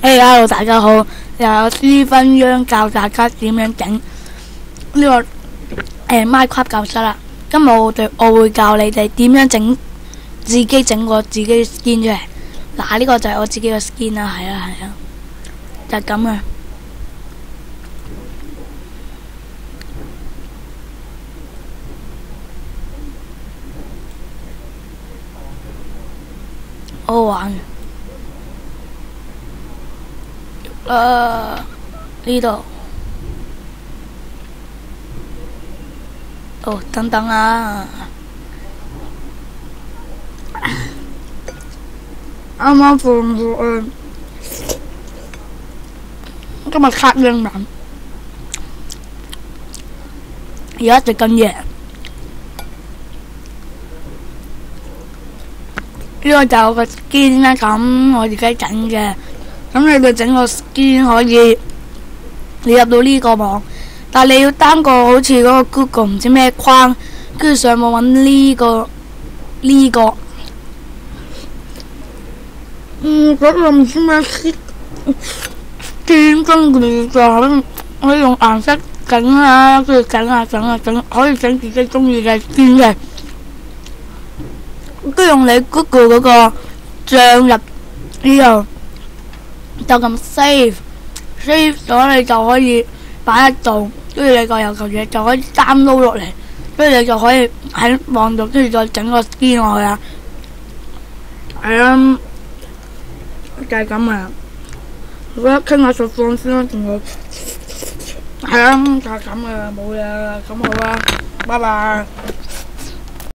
Hello， 大家好，又有私分央教大家點樣整呢個Minecraft 教室啦。今日我會教你哋點樣自己整個自己嘅 skin 出嚟。嗱，呢個就係我自己嘅 skin 啦，係啊，就係咁啊。好好玩嘅。呢度，等等啊！啱啱放咗今日卡英文，而家食緊嘢。呢個就係我個 skin 啦，咁我自己整嘅。咁你哋整個 skin 可以，你入到呢個網，但係你要單個好似嗰個 Google 唔知咩框，跟住上網揾呢個，嗰個唔知咩 skin，跟住就可以用顏色整啊，跟住整，可以整自己中意嘅 skin 嘅。跟住用你 Google 嗰個帳入呢度，就咁 save 咗，你就可以擺喺度，跟住你個有嚿嘢就可以 download 落嚟，跟住你就可以喺網度，跟住再整個 skin 落去啊。係啊，就係咁啊。我覺得傾下實況先啦，仲有係啊，就係咁啊，冇嘢啦，咁好啦，拜拜。